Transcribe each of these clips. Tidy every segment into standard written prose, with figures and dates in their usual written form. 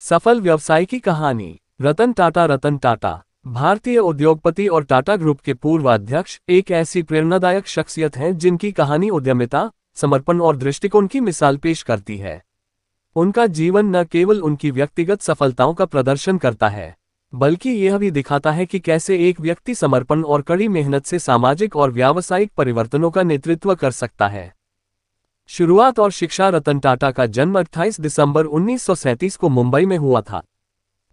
सफल व्यवसाय की कहानी। रतन टाटा भारतीय उद्योगपति और टाटा ग्रुप के पूर्व अध्यक्ष एक ऐसी प्रेरणादायक शख्सियत हैं जिनकी कहानी उद्यमिता, समर्पण और दृष्टिकोण की मिसाल पेश करती है। उनका जीवन न केवल उनकी व्यक्तिगत सफलताओं का प्रदर्शन करता है, बल्कि यह भी दिखाता है कि कैसे एक व्यक्ति समर्पण और कड़ी मेहनत से सामाजिक और व्यावसायिक परिवर्तनों का नेतृत्व कर सकता है। शुरुआत और शिक्षा। रतन टाटा का जन्म 28 दिसंबर 1937 को मुंबई में हुआ था।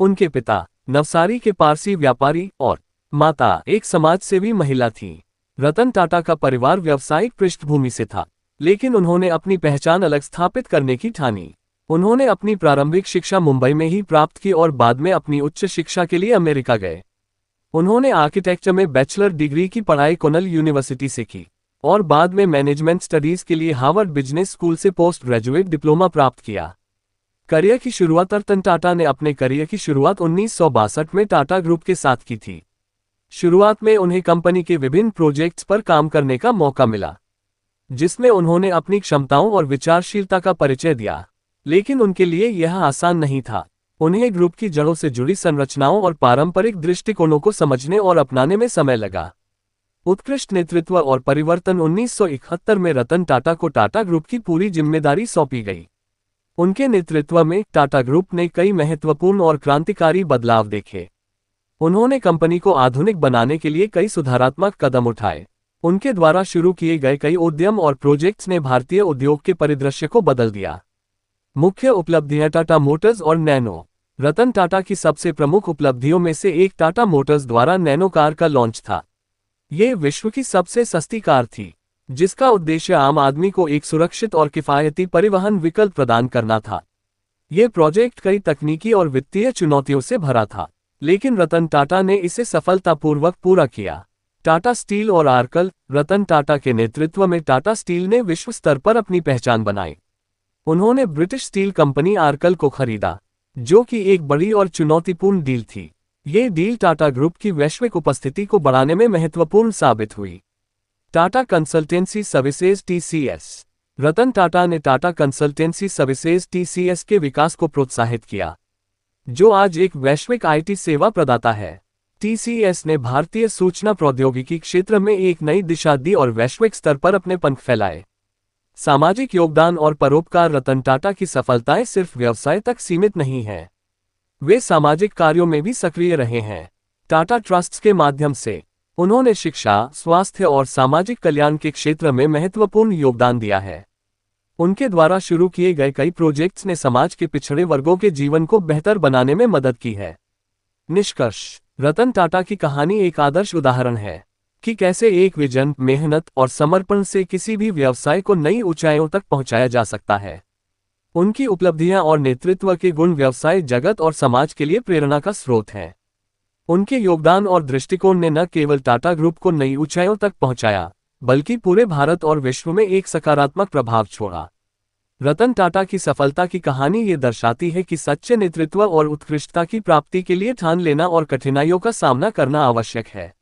उनके पिता नवसारी के पारसी व्यापारी और माता एक समाजसेवी महिला थीं। रतन टाटा का परिवार व्यावसायिक पृष्ठभूमि से था, लेकिन उन्होंने अपनी पहचान अलग स्थापित करने की ठानी। उन्होंने अपनी प्रारंभिक शिक्षा मुंबई में ही प्राप्त की और बाद में अपनी उच्च शिक्षा के लिए अमेरिका गए। उन्होंने आर्किटेक्चर में बैचलर डिग्री की पढ़ाई कॉर्नेल यूनिवर्सिटी से की और बाद में मैनेजमेंट स्टडीज के लिए हार्वर्ड बिजनेस स्कूल से पोस्ट ग्रेजुएट डिप्लोमा प्राप्त किया। करियर की शुरुआत। रतन टाटा ने अपने करियर की शुरुआत 1962 में टाटा ग्रुप के साथ की थी। शुरुआत में उन्हें कंपनी के विभिन्न प्रोजेक्ट्स पर काम करने का मौका मिला, जिसमें उन्होंने अपनी क्षमताओं और विचारशीलता का परिचय दिया, लेकिन उनके लिए यह आसान नहीं था। उन्हें ग्रुप की जड़ों से जुड़ी संरचनाओं और पारंपरिक दृष्टिकोणों को समझने और अपनाने में समय लगा। उत्कृष्ट नेतृत्व और परिवर्तन। 1971 में रतन टाटा को टाटा ग्रुप की पूरी जिम्मेदारी सौंपी गई। उनके नेतृत्व में टाटा ग्रुप ने कई महत्वपूर्ण और क्रांतिकारी बदलाव देखे। उन्होंने कंपनी को आधुनिक बनाने के लिए कई सुधारात्मक कदम उठाए। उनके द्वारा शुरू किए गए कई उद्यम और प्रोजेक्ट्स ने भारतीय उद्योग के परिदृश्य को बदल दिया। मुख्य उपलब्धियां। टाटा मोटर्स और नैनो। रतन टाटा की सबसे प्रमुख उपलब्धियों में से एक टाटा मोटर्स द्वारा नैनो कार का लॉन्च था। ये विश्व की सबसे सस्ती कार थी, जिसका उद्देश्य आम आदमी को एक सुरक्षित और किफायती परिवहन विकल्प प्रदान करना था। ये प्रोजेक्ट कई तकनीकी और वित्तीय चुनौतियों से भरा था, लेकिन रतन टाटा ने इसे सफलतापूर्वक पूरा किया। टाटा स्टील और आर्कल। रतन टाटा के नेतृत्व में टाटा स्टील ने विश्व स्तर पर अपनी पहचान बनाई। उन्होंने ब्रिटिश स्टील कंपनी आर्कल को खरीदा, जो कि एक बड़ी और चुनौतीपूर्ण डील थी। ये डील टाटा ग्रुप की वैश्विक उपस्थिति को बढ़ाने में महत्वपूर्ण साबित हुई। Tata consultancy services (TCS). Ratan Tata ने टाटा कंसल्टेंसी सर्विसेज (TCS) के विकास को प्रोत्साहित किया, जो आज एक वैश्विक IT सेवा प्रदाता है। TCS ने भारतीय सूचना प्रौद्योगिकी क्षेत्र में एक नई दिशा दी और वैश्विक स्तर पर अपने पंख फैलाए। सामाजिक योगदान और परोपकार। रतन टाटा की सफलताएं सिर्फ व्यवसाय तक सीमित नहीं हैं, वे सामाजिक कार्यों में भी सक्रिय रहे हैं। टाटा ट्रस्ट्स के माध्यम से उन्होंने शिक्षा, स्वास्थ्य और सामाजिक कल्याण के क्षेत्र में महत्वपूर्ण योगदान दिया है। उनके द्वारा शुरू किए गए कई प्रोजेक्ट्स ने समाज के पिछड़े वर्गों के जीवन को बेहतर बनाने में मदद की है। निष्कर्ष। रतन टाटा की कहानी एक आदर्श उदाहरण है कि कैसे एक विजन, मेहनत और समर्पण से किसी भी व्यवसाय को नई ऊंचाइयों तक पहुंचाया जा सकता है। उनकी उपलब्धियां और नेतृत्व के गुण व्यवसाय जगत और समाज के लिए प्रेरणा का स्रोत हैं। उनके योगदान और दृष्टिकोण ने न केवल टाटा ग्रुप को नई ऊंचाइयों तक पहुंचाया, बल्कि पूरे भारत और विश्व में एक सकारात्मक प्रभाव छोड़ा। रतन टाटा की सफलता की कहानी ये दर्शाती है कि सच्चे नेतृत्व और उत्कृष्टता की प्राप्ति के लिए ठान लेना और कठिनाइयों का सामना करना आवश्यक है।